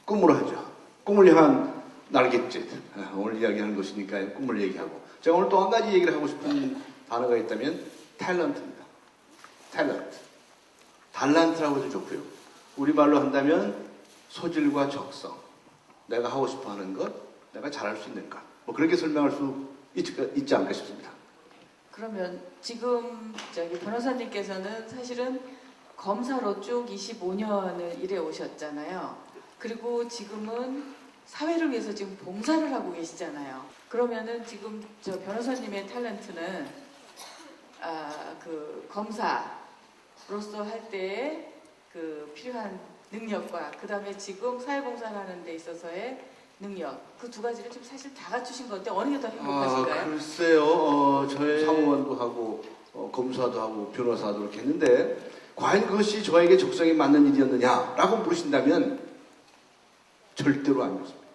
꿈으로 하죠. 꿈을 향한 날갯짓. 오늘 이야기하는 것이니까 꿈을 얘기하고. 제가 오늘 또 한 가지 얘기를 하고 싶은 단어가 있다면 탤런트입니다. 탤런트. 달란트라고 해도 좋고요. 우리말로 한다면 소질과 적성. 내가 하고 싶어 하는 것, 내가 잘할 수 있는 것. 뭐 그렇게 설명할 수 있지 않을까 싶습니다. 그러면 지금 변호사님께서는 사실은 검사로 쭉 25년을 일해 오셨잖아요. 그리고 지금은 사회를 위해서 지금 봉사를 하고 계시잖아요. 그러면은 지금 저 변호사님의 탤런트는 그 검사로서 할 때의 그 필요한 능력과 그 다음에 지금 사회봉사를 하는 데 있어서의 능력, 그 두 가지를 좀 사실 다 갖추신 건데 어느 게 더 행복하실까요? 글쎄요. 저희 사무관도 하고 검사도 하고 변호사도 이렇게 했는데 과연 그것이 저에게 적성에 맞는 일이었느냐라고 물으신다면 절대로 아니었습니다.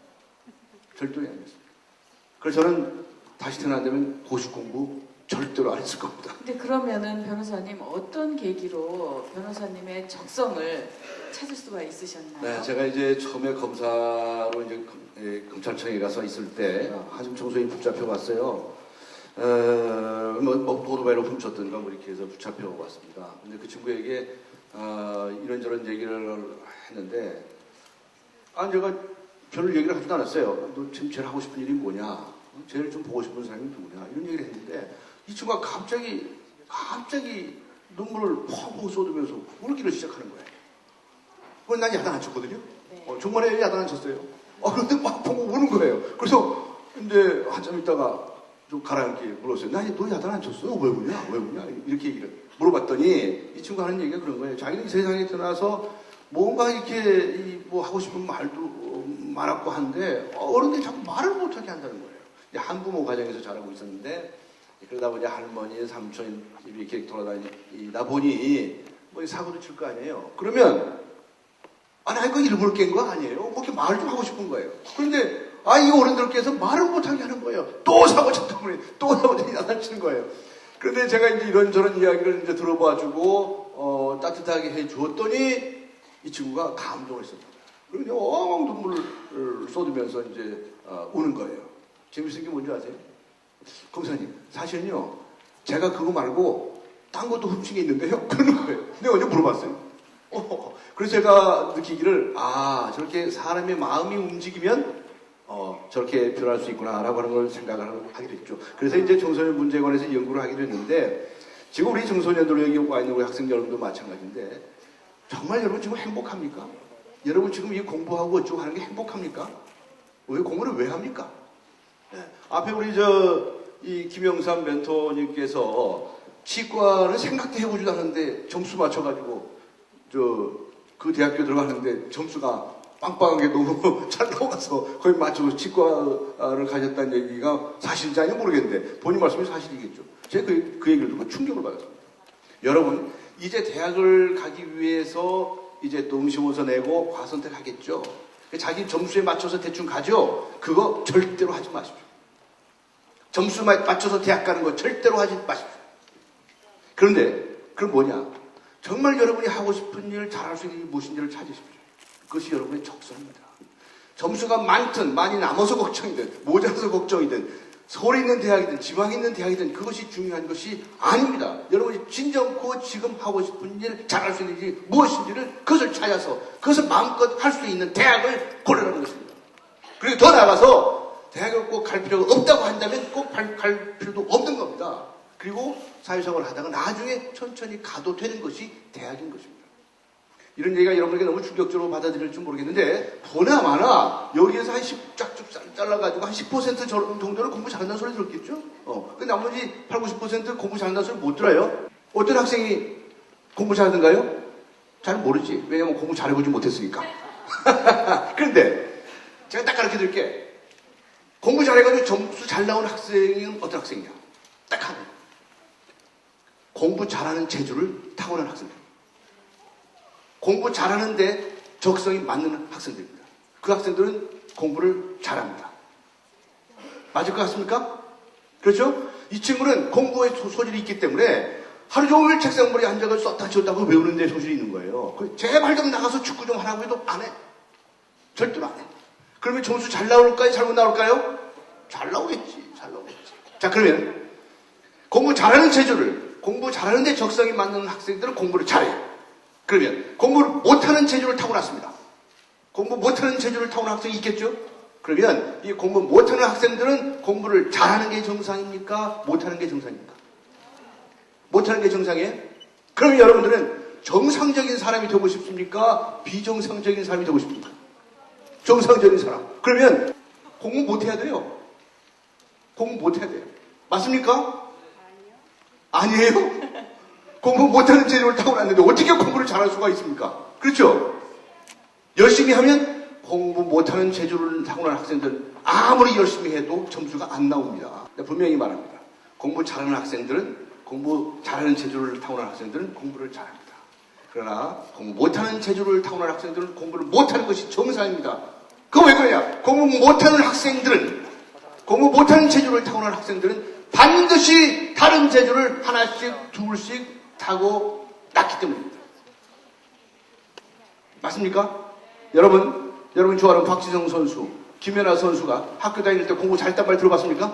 절대로 아니었습니다. 그래서 저는 다시 태어난다면 고시 공부 절대로 안 했을 겁니다. 근데 그러면은 변호사님 어떤 계기로 변호사님의 적성을 찾을 수가 있으셨나요? 네, 제가 이제 처음에 검사로 이제 검찰청에 가서 있을 때 한참 청소년이 붙잡혀 갔어요. 뭐 오토바이로 훔쳤던가 뭐 이렇게 해서 붙잡혀 왔습니다. 근데 그 친구에게 이런저런 얘기를 했는데 제가 별로 얘기를 하지도 않았어요. 너 지금 제일 하고 싶은 일이 뭐냐? 제일 좀 보고 싶은 사람이 누구냐? 이런 얘기를 했는데 이 친구가 갑자기 눈물을 펑펑 쏟으면서 울기를 시작하는 거예요. 그건 난 야단 안 쳤거든요. 네. 정말에 야단 안 쳤어요. 그런데 막 펑펑 우는 거예요. 그래서 이제 한참 있다가 좀 가라앉게 물었어요. 너 야단 안 쳤어? 왜 우냐? 왜 우냐? 이렇게 얘기를 물어봤더니 이 친구가 하는 얘기가 그런 거예요. 자기는 이 세상에 태어나서 뭔가 이렇게 뭐 하고 싶은 말도 많았고 한데 어른들이 자꾸 말을 못하게 한다는 거예요. 한부모 가정에서 자라고 있었는데 그러다 보니 할머니, 삼촌 이렇게 돌아다니다 보니 뭐 사고를 칠 거 아니에요. 그러면 나 이거 일부러 깬 거 아니에요. 뭐 이렇게 말을 좀 하고 싶은 거예요. 그런데 이 어른들께서 말을 못하게 하는 거예요. 또 사고 쳤다 보니 또 사고 치는 거예요. 그런데 제가 이제 이런저런 이야기를 이제 들어봐주고 따뜻하게 해주었더니 이 친구가 감동을 했었다. 그리고 엉엉 눈물을 쏟으면서 이제 우는 거예요. 재밌는 게 뭔지 아세요? 검사님, 사실은요, 제가 그거 말고 딴 것도 훔친 게 있는데요. 그러는 거예요. 내가 어제 물어봤어요. 그래서 제가 느끼기를 저렇게 사람의 마음이 움직이면 저렇게 변할 수 있구나라고 하는 걸 생각을 하게 됐죠. 그래서 이제 청소년 문제관에서 연구를 하게 됐는데 지금 우리 청소년들 여기 와 있는 우리 학생 여러분도 마찬가지인데 정말 여러분 지금 행복합니까? 여러분 지금 이 공부하고 어쩌고 하는 게 행복합니까? 왜 공부를 왜 합니까? 네. 앞에 우리 이 김영삼 멘토님께서 치과를 생각도 해보지도 않았는데 점수 맞춰가지고 그 대학교 들어가는데 점수가 빵빵하게 너무 잘 나와서 거의 맞춰서 치과를 가졌다는 얘기가 사실인지 아닌지 모르겠는데 본인 말씀이 사실이겠죠. 제가 그 얘기를 듣고 충격을 받았습니다. 여러분 이제 대학을 가기 위해서 이제 또 응시원서 내고 과선택하겠죠. 자기 점수에 맞춰서 대충 가죠. 그거 절대로 하지 마십시오. 점수 맞춰서 대학 가는 거 절대로 하지 마십시오. 그런데 그럼 뭐냐? 정말 여러분이 하고 싶은 일, 잘할 수 있는 일이 무엇인지를 찾으십시오. 그것이 여러분의 적성입니다. 점수가 많든 많이 남아서 걱정이든 모자라서 걱정이든 서울에 있는 대학이든 지방에 있는 대학이든 그것이 중요한 것이 아닙니다. 여러분이 진정코 지금 하고 싶은 일, 잘할 수 있는 일이 무엇인지를 그것을 찾아서 그것을 마음껏 할 수 있는 대학을 고르라는 것입니다. 그리고 더 나아가서 대학을 꼭 갈 필요가 없다고 한다면 꼭 갈 필요도 없는 겁니다. 그리고 사회생활을 하다가 나중에 천천히 가도 되는 것이 대학인 것입니다. 이런 얘기가 여러분에게 너무 충격적으로 받아들일지 모르겠는데 보나마나 여기에서 한 10 쫙쭉 잘라가지고 한 10% 정도는 공부 잘한다는 소리 들었겠죠? 근데 나머지 8, 90% 공부 잘한다는 소리 못 들어요? 어떤 학생이 공부 잘하던가요? 잘 모르지. 왜냐면 공부 잘해보지 못했으니까. 그런데 제가 딱 가르쳐 드릴게. 공부 잘해가지고 점수 잘 나온 학생은 어떤 학생이냐? 딱 하나. 공부 잘하는 재주를 타고난 학생들. 공부 잘하는데 적성이 맞는 학생들입니다. 그 학생들은 공부를 잘합니다. 맞을 것 같습니까? 그렇죠? 이 친구는 공부에 소질이 있기 때문에 하루 종일 책상머리에 앉아서 썼다 지웠다 그 외우는데 소질이 있는 거예요. 제발 좀 나가서 축구 좀 하라고 해도 안 해. 절대로 안 해. 그러면 점수 잘 나올까요? 잘못 나올까요? 잘 나오겠지. 잘 나오겠지. 자, 그러면 공부 잘하는 체조를, 공부 잘하는데 적성이 맞는 학생들은 공부를 잘해요. 그러면 공부를 못하는 체조를 타고났습니다. 공부 못하는 체조를 타고난 학생이 있겠죠? 그러면 이 공부 못하는 학생들은 공부를 잘하는 게 정상입니까? 못하는 게 정상입니까? 못하는 게 정상이에요? 그러면 여러분들은 정상적인 사람이 되고 싶습니까? 비정상적인 사람이 되고 싶습니까? 정상적인 사람. 그러면 공부 못해야 돼요. 공부 못해야 돼요. 맞습니까? 아니에요? 공부 못하는 체조를 타고났는데 어떻게 공부를 잘할 수가 있습니까? 그렇죠? 열심히 하면 공부 못하는 체조를 타고난 학생들 아무리 열심히 해도 점수가 안 나옵니다. 분명히 말합니다. 공부 잘하는 학생들은 공부 잘하는 체조를 타고난 학생들은 공부를 잘합니다. 그러나 공부 못하는 체조를 타고난 학생들은 공부를 못하는 것이 정상입니다. 그거 왜 그러냐? 공부 못하는 학생들은 공부 못하는 체조를 타고난 학생들은 반드시 다른 체조를 하나씩 둘씩 타고 났기 때문입니다. 맞습니까? 여러분 좋아하는 박지성 선수, 김연아 선수가 학교 다닐 때 공부 잘했단 말 들어봤습니까?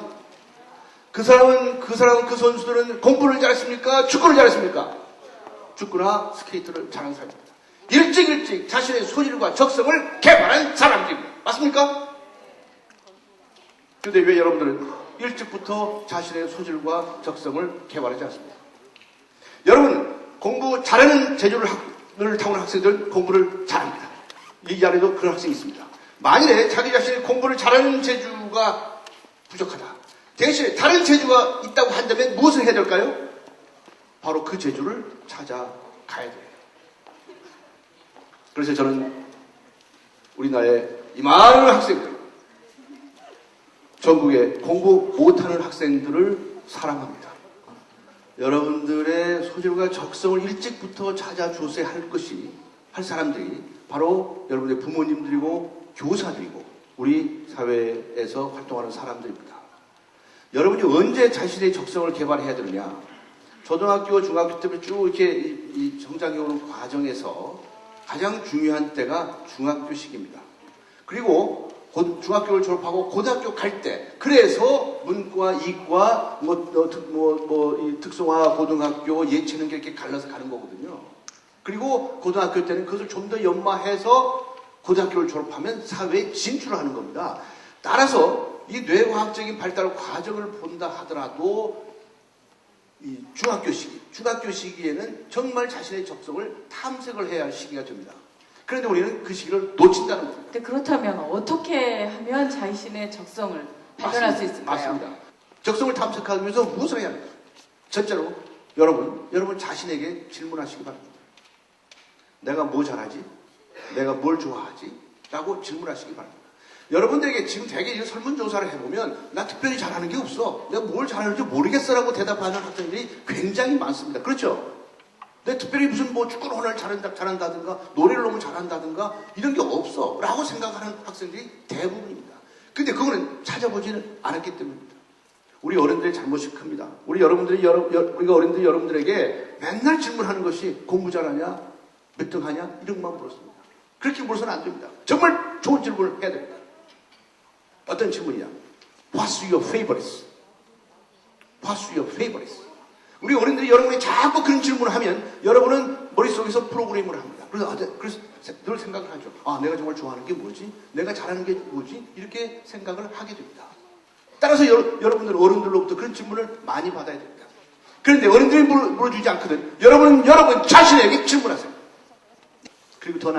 그 선수들은 공부를 잘했습니까? 축구를 잘했습니까? 축구나 스케이트를 잘하는 사람입니다. 일찍 자신의 소질과 적성을 개발한 사람들입니다. 맞습니까? 그런데 왜 여러분들은 일찍부터 자신의 소질과 적성을 개발하지 않습니까? 여러분, 공부 잘하는 재주를 타고난 학생들 공부를 잘합니다. 이 안에도 그런 학생이 있습니다. 만일에 자기 자신이 공부를 잘하는 재주가 부족하다. 대신에 다른 재주가 있다고 한다면 무엇을 해야 될까요? 바로 그 재주를 찾아가야 돼요. 그래서 저는 우리나라의 이 많은 학생들, 전국의 공부 못하는 학생들을 사랑합니다. 여러분들의 소질과 적성을 일찍부터 찾아줘야 할 사람들이 바로 여러분의 부모님들이고 교사들이고 우리 사회에서 활동하는 사람들입니다. 여러분이 언제 자신의 적성을 개발해야 되느냐? 초등학교, 중학교 때부터 쭉 이렇게 이 성장해 오는 과정에서 가장 중요한 때가 중학교 시기입니다. 그리고 중학교를 졸업하고 고등학교 갈 때, 그래서 문과, 이과, 이 특성화 고등학교, 예체능 이렇게 갈라서 가는 거거든요. 그리고 고등학교 때는 그것을 좀 더 연마해서 고등학교를 졸업하면 사회에 진출을 하는 겁니다. 따라서 이 뇌과학적인 발달 과정을 본다 하더라도 이 중학교 시기에는 정말 자신의 적성을 탐색을 해야 할 시기가 됩니다. 그런데 우리는 그 시기를 놓친다는 겁니다. 근데 그렇다면 어떻게 하면 자신의 적성을 발견할 수 있을까요? 맞습니다. 적성을 탐색하기 위해서 무엇을 해야 합니까? 첫째로 여러분 자신에게 질문하시기 바랍니다. 내가 뭐 잘하지? 내가 뭘 좋아하지? 라고 질문하시기 바랍니다. 여러분들에게 지금 되게 설문조사를 해보면 나 특별히 잘하는 게 없어. 내가 뭘 잘하는지 모르겠어라고 대답하는 학생들이 굉장히 많습니다. 그렇죠? 내가 특별히 무슨 축구를 잘한다든가 노래를 너무 잘한다든가 이런 게 없어 라고 생각하는 학생들이 대부분입니다. 근데 그거는 찾아보지는 않았기 때문입니다. 우리 어른들의 잘못이 큽니다. 우리가 어른들이 여러분들에게 맨날 질문하는 것이 공부 잘하냐? 몇 등 하냐? 이런 것만 물었습니다. 그렇게 물어서는 안 됩니다. 정말 좋은 질문을 해야 됩니다. 어떤 질문이냐? What's your favorites? What's your favorites? 우리 어른들이 여러분이 자꾸 그런 질문을 하면 여러분은 머릿속에서 프로그램을 합니다. 그래서 늘 생각을 하죠. 내가 정말 좋아하는 게 뭐지? 내가 잘하는 게 뭐지? 이렇게 생각을 하게 됩니다. 따라서 여러분들 어른들로부터 그런 질문을 많이 받아야 됩니다. 그런데 어른들이 물어주지 않거든. 여러분 자신에게 질문하세요. 그리고 더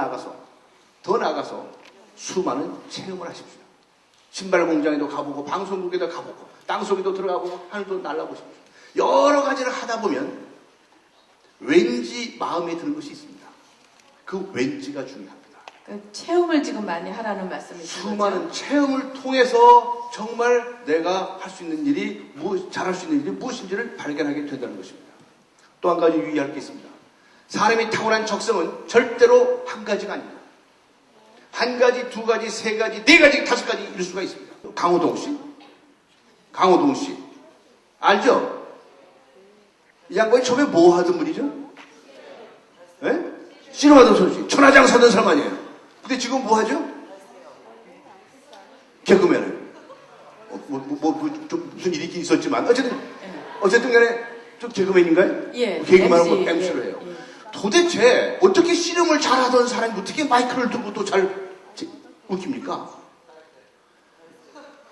나아가서 수많은 체험을 하십시오. 신발 공장에도 가보고 방송국에도 가보고 땅속에도 들어가보고 하늘도 날아보십시오. 여러 가지를 하다 보면 왠지 마음에 드는 것이 있습니다. 그 왠지가 중요합니다. 그러니까 체험을 지금 많이 하라는 말씀이신 거죠? 수많은 체험을 통해서 정말 내가 할 수 있는 일이 잘할 수 있는 일이 무엇인지를 발견하게 된다는 것입니다. 또 한 가지 유의할 게 있습니다. 사람이 타고난 적성은 절대로 한 가지가 아닙니다. 한 가지, 두 가지, 세 가지, 네 가지, 다섯 가지 이럴 수가 있습니다. 강호동 씨 알죠? 이 양반이 처음에 뭐 하던 분이죠? 예? 씨름하던 선수, 천하장사던 사람 아니에요. 근데 지금 뭐 하죠? 개그맨을. 좀 무슨 일이 있긴 있었지만, 어쨌든 간에 좀 개그맨인가요? 예. 개그맨하고 MC, MC를 예, 해요. 예. 도대체 어떻게 씨름을 잘하던 사람이 어떻게 마이크를 들고 또 잘 웃깁니까?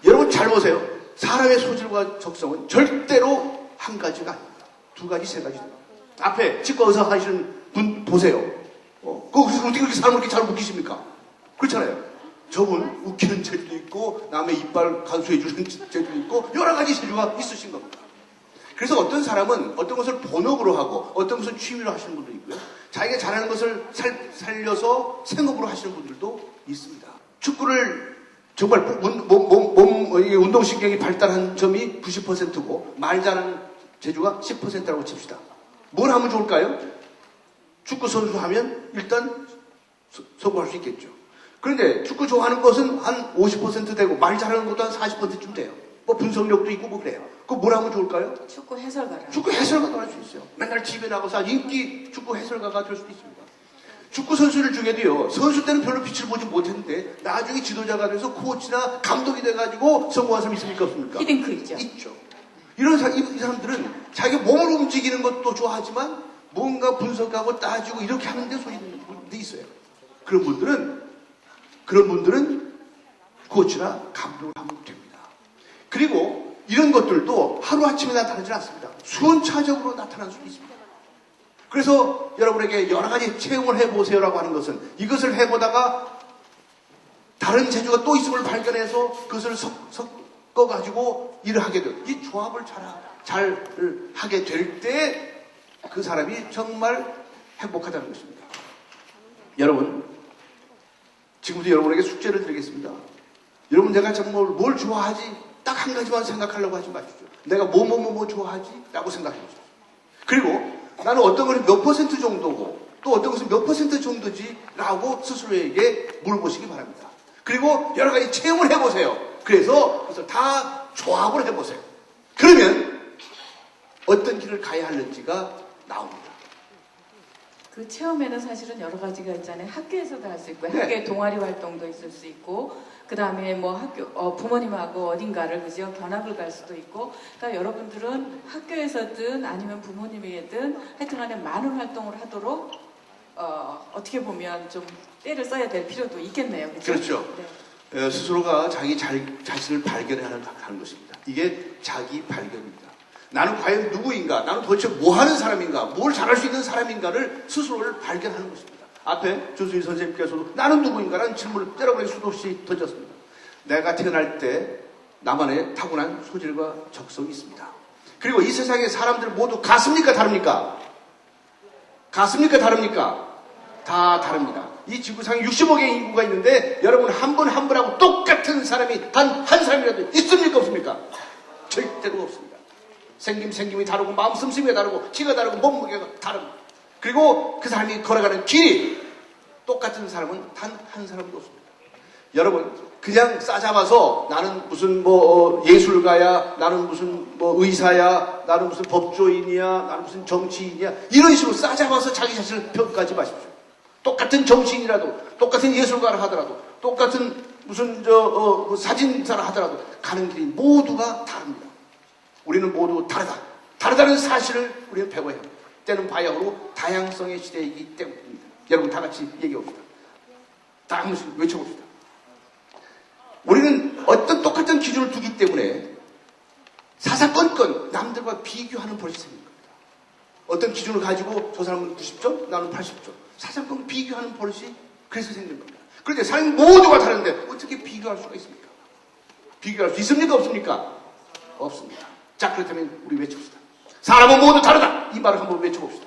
여러분 잘 보세요. 사람의 소질과 적성은 절대로 한 가지가 아닙니다. 두 가지, 세 가지. 앞에 치과 의사 하시는 분 보세요. 어떻게 그렇게 사람을 그렇게 잘 웃기십니까? 그렇잖아요. 저분 웃기는 재주도 있고 남의 이빨 간수해주는 재주도 있고 여러 가지 재주가 있으신 겁니다. 그래서 어떤 사람은 어떤 것을 본업으로 하고 어떤 것을 취미로 하시는 분도 있고요. 자기가 잘하는 것을 살려서 생업으로 하시는 분들도 있습니다. 축구를 정말 운동신경이 발달한 점이 90%고 말 잘하는 재주가 10%라고 칩시다. 뭘 하면 좋을까요? 축구 선수 하면 일단 성공할 수 있겠죠. 그런데 축구 좋아하는 것은 한 50% 되고 말 잘하는 것도 한 40%쯤 돼요. 뭐 분석력도 있고 뭐 그래요. 그거 뭘 하면 좋을까요? 축구 해설가라. 축구 해설가도 할 수 있어요. 맨날 집에 나가서 인기 축구 해설가가 될 수도 있습니다. 축구 선수들 중에도요, 선수 때는 별로 빛을 보지 못했는데 나중에 지도자가 돼서 코치나 감독이 돼가지고 성공한 사람이 있습니까? 없습니까? 히딩크 있죠. 있죠. 이 사람들은 자기 몸을 움직이는 것도 좋아하지만 뭔가 분석하고 따지고 이렇게 하는 데 소질이 있어요. 그런 분들은 코치나 감독을 하면 됩니다. 그리고 이런 것들도 하루아침에 나타나지 않습니다. 순차적으로 나타날 수 있습니다. 그래서 여러분에게 여러 가지 체험을 해보세요라고 하는 것은 이것을 해보다가 다른 재주가 또 있음을 발견해서 그것을 섞어가지고 일을 하게 돼요. 이 조합을 잘 하게 될 때 그 사람이 정말 행복하다는 것입니다. 여러분, 지금부터 여러분에게 숙제를 드리겠습니다. 여러분, 내가 정말 뭘 좋아하지? 딱 한 가지만 생각하려고 하지 마십시오. 내가 뭐 좋아하지? 라고 생각해 보십시오. 그리고 나는 어떤 것이 몇 퍼센트 정도고 또 어떤 것은 몇 퍼센트 정도지? 라고 스스로에게 물어보시기 바랍니다. 그리고 여러 가지 체험을 해보세요. 그래서 다 조합을 해보세요. 그러면 어떤 길을 가야 하는지가 나옵니다. 그 체험에는 사실은 여러 가지가 있잖아요. 학교에서도 할 수 있고, 네. 학교에 동아리 활동도 있을 수 있고, 그 다음에 뭐 부모님하고 어딘가를 그죠 견학을 갈 수도 있고, 그러니까 여러분들은 학교에서든 아니면 부모님에게든 하여튼간에 많은 활동을 하도록 어떻게 보면 좀 때를 써야 될 필요도 있겠네요. 그렇죠? 그렇죠. 네. 스스로가 자기 자신을 발견하는 것입니다. 이게 자기 발견입니다. 나는 과연 누구인가? 나는 도대체 뭐 하는 사람인가? 뭘 잘할 수 있는 사람인가를 스스로를 발견하는 것입니다. 앞에 조수희 선생님께서도 나는 누구인가라는 질문을 여러분에게 수도 없이 던졌습니다. 내가 태어날 때 나만의 타고난 소질과 적성이 있습니다. 그리고 이 세상의 사람들 모두 같습니까? 다릅니까? 같습니까? 다릅니까? 다 다릅니다. 이 지구상에 60억의 인구가 있는데 여러분 한 분 한 분하고 똑같은 사람이 단 한 사람이라도 있습니까? 없습니까? 절대로 없습니다. 생김이 다르고 마음 씀씀이가 다르고 키가 다르고 몸무게가 다릅니다. 그리고 그 사람이 걸어가는 길이 똑같은 사람은 단 한 사람도 없습니다. 여러분 그냥 싸잡아서 나는 무슨 예술가야, 나는 무슨 의사야, 나는 무슨 법조인이야, 나는 무슨 정치인이야 이런 식으로 싸잡아서 자기 자신을 평가하지 마십시오. 똑같은 정치인이라도 똑같은 예술가를 하더라도 똑같은 무슨 사진사를 하더라도 가는 길이 모두가 다릅니다. 우리는 모두 다르다는 사실을 우리는 배워야 합니다. 때는 바야흐로 다양성의 시대이기 때문입니다. 여러분 다 같이 얘기해봅시다. 다 한 번씩 외쳐봅시다. 우리는 어떤 똑같은 기준을 두기 때문에 사사건건 남들과 비교하는 버릇이 생깁니다. 어떤 기준을 가지고 저 사람은 90점, 나는 80점. 사사건건 비교하는 버릇이 그래서 생긴 겁니다. 그런데 사람이 모두가 다른데 어떻게 비교할 수가 있습니까? 비교할 수 있습니까? 없습니까? 없습니다. 자, 그렇다면 우리 외칩시다. 사람은 모두 다르다. 이 말을 한번 외쳐봅시다.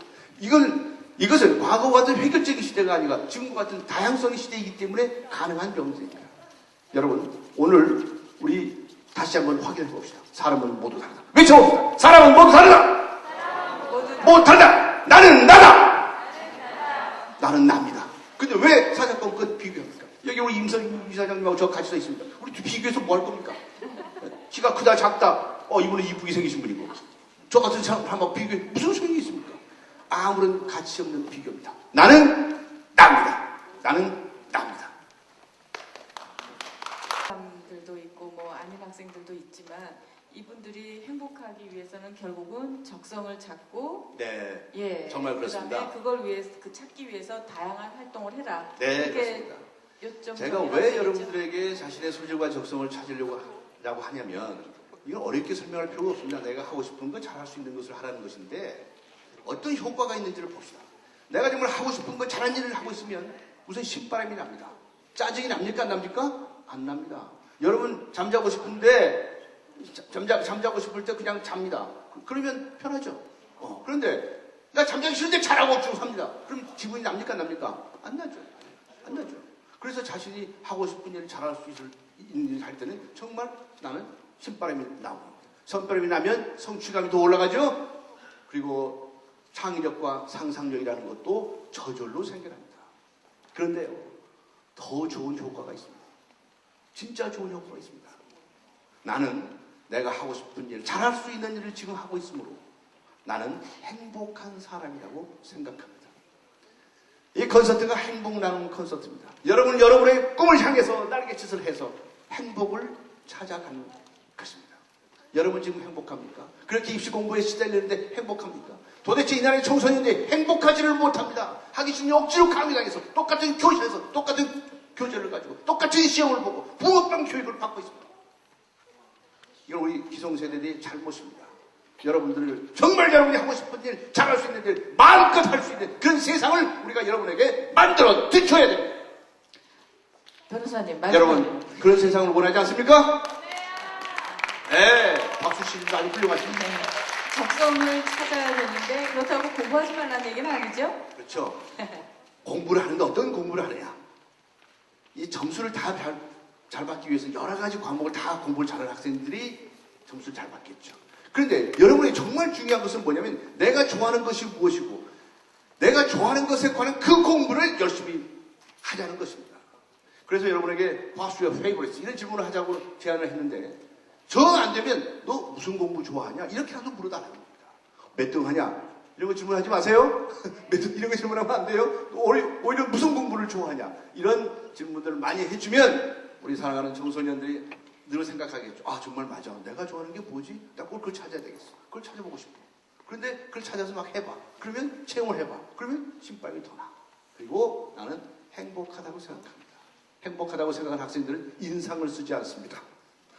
이것은 과거와 같은 획일적인 시대가 아니라 지금과 같은 다양성의 시대이기 때문에 가능한 명제입니다. 여러분, 오늘 우리 다시 한번 확인해 봅시다. 사람은 모두 다르다. 외쳐봅시다. 사람은 모두 다르다. 모두 다르다. 나는 나다. 나는 납니다. 근데 왜 사사건건 비교합니까? 여기 우리 임성 이사장님하고 저 같이 서 있습니다. 우리 비교해서 뭐 할 겁니까? 키가 크다 작다. 이분은 이쁘게 생기신 분이고 저 같은 사람하고 비교해 무슨 소용이 있습니까? 아무런 가치 없는 비교입니다. 나는 나입니다. 나는 나입니다. 사람들도 있고 뭐 아닌 학생들도 있지만 이분들이 행복하기 위해서는 결국은 적성을 찾고 네, 예 정말 그렇습니다. 그다음에 그걸 위해서 그 찾기 위해서 다양한 활동을 해라. 네, 그게 그렇습니다. 요점 제가 왜 여러분들에게 자신의 소질과 적성을 찾으려고 하냐면 이건 어렵게 설명할 필요가 없습니다. 내가 하고 싶은 거 잘할 수 있는 것을 하라는 것인데 어떤 효과가 있는지를 봅시다. 내가 정말 하고 싶은 거 잘한 일을 하고 있으면 우선 신바람이 납니다. 짜증이 납니까? 안 납니까? 안 납니다. 여러분 잠자고 싶은데 잠자고 싶을 때 그냥 잡니다. 그러면 편하죠. 그런데 나 잠자기 싫은데 잘하고 쭉 삽니다. 그럼 기분이 납니까? 안 납니까? 안 나죠. 안 나죠. 그래서 자신이 하고 싶은 일을 잘할 수 있는 일을 할 때는 정말 나는 신바람이 나옵니다. 선바람이 나면 성취감이 더 올라가죠. 그리고 창의력과 상상력이라는 것도 저절로 생겨납니다. 그런데요, 더 좋은 효과가 있습니다. 진짜 좋은 효과가 있습니다. 나는 내가 하고 싶은 일, 잘할 수 있는 일을 지금 하고 있으므로 나는 행복한 사람이라고 생각합니다. 이 콘서트가 행복 나눔 콘서트입니다. 여러분은 여러분의 꿈을 향해서 날개짓을 해서 행복을 찾아가는 것입니다. 여러분 지금 행복합니까? 그렇게 입시 공부에 시달리는데 행복합니까? 도대체 이 나라의 청소년들이 행복하지를 못합니다. 하기 싫으니 억지로 강요당해서 똑같은 교실에서 똑같은 교재를 가지고 똑같은 시험을 보고 붕어빵 교육을 받고 있습니다. 이건 우리 기성세대들의 잘못입니다. 여러분들을 정말 여러분이 하고 싶은 일, 잘할 수 있는 일, 마음껏 할 수 있는 그런 세상을 우리가 여러분에게 만들어 드쳐야 됩니다. 변호사님, 여러분 그런 세상을 원하지 않습니까? 네, 박수 치는 아주 훌륭하십니다. 네. 적성을 찾아야 되는데 그렇다고 공부하지 말라는 얘기는 아니죠? 그렇죠. 공부를 하는데 어떤 공부를 하느냐? 이 점수를 다 잘 받기 위해서 여러 가지 과목을 다 공부를 잘하는 학생들이 점수를 잘 받겠죠. 그런데 여러분이 정말 중요한 것은 뭐냐면 내가 좋아하는 것이 무엇이고 내가 좋아하는 것에 관한 그 공부를 열심히 하자는 것입니다. 그래서 여러분에게 What's your favorite? 이런 질문을 하자고 제안을 했는데 정 안 되면 너 무슨 공부 좋아하냐? 이렇게라도 물어달라는 겁니다. 몇 등 하냐? 이런 거 질문하지 마세요. 몇 등 이런 거 질문하면 안 돼요. 오히려 무슨 공부를 좋아하냐? 이런 질문들을 많이 해주면 우리 사랑하는 청소년들이 늘 생각하겠죠. 아 정말 맞아. 내가 좋아하는 게 뭐지? 나 꼭 그걸 찾아야 되겠어. 그걸 찾아보고 싶어. 그런데 그걸 찾아서 막 해봐. 그러면 체험을 해봐. 그러면 신발이 더 나. 그리고 나는 행복하다고 생각합니다. 행복하다고 생각하는 학생들은 인상을 쓰지 않습니다.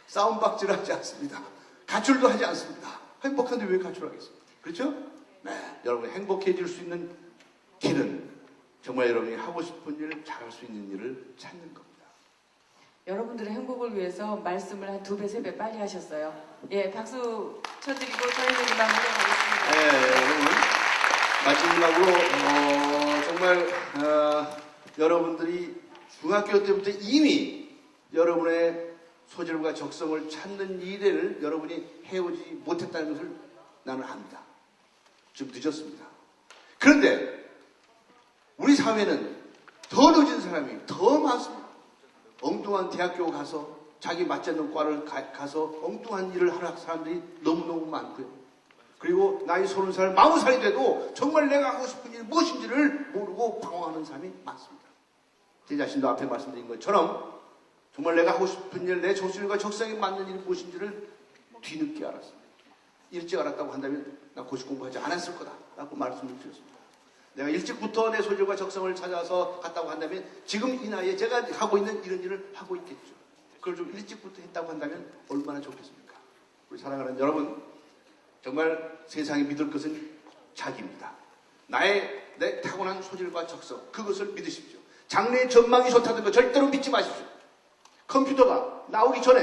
싸움박질을 하지 않습니다. 가출도 하지 않습니다. 행복한데 왜 가출하겠습니까? 그렇죠? 네, 여러분이 행복해질 수 있는 길은 정말 여러분이 하고 싶은 일을 잘할 수 있는 일을 찾는 겁니다. 여러분들의 행복을 위해서 말씀을 한 2배, 3배 빨리 하셨어요. 예, 박수 쳐드리고 저희는 이만 물러가겠습니다. 네, 여러분. 마지막으로, 정말, 여러분들이 중학교 때부터 이미 여러분의 소질과 적성을 찾는 일을 여러분이 해오지 못했다는 것을 나는 압니다. 좀 늦었습니다. 그런데 우리 사회는 더 늦은 사람이 더 많습니다. 엉뚱한 대학교 가서 자기 맞지 않는 과를 가서 엉뚱한 일을 하는 사람들이 너무너무 많고요. 그리고 나이 30살, 40살이 돼도 정말 내가 하고 싶은 일이 무엇인지를 모르고 방황하는 사람이 많습니다. 제 자신도 앞에 말씀드린 것처럼 정말 내가 하고 싶은 일, 내 소질과 적성에 맞는 일이 무엇인지를 뒤늦게 알았습니다. 일찍 알았다고 한다면 나 고시 공부하지 않았을 거다라고 말씀을 드렸습니다. 내가 일찍부터 내 소질과 적성을 찾아서 갔다고 한다면 지금 이 나이에 제가 하고 있는 이런 일을 하고 있겠죠. 그걸 좀 일찍부터 했다고 한다면 얼마나 좋겠습니까? 우리 사랑하는 여러분, 정말 세상에 믿을 것은 자기입니다. 내 타고난 소질과 적성, 그것을 믿으십시오. 장래의 전망이 좋다는 거 절대로 믿지 마십시오. 컴퓨터가 나오기 전에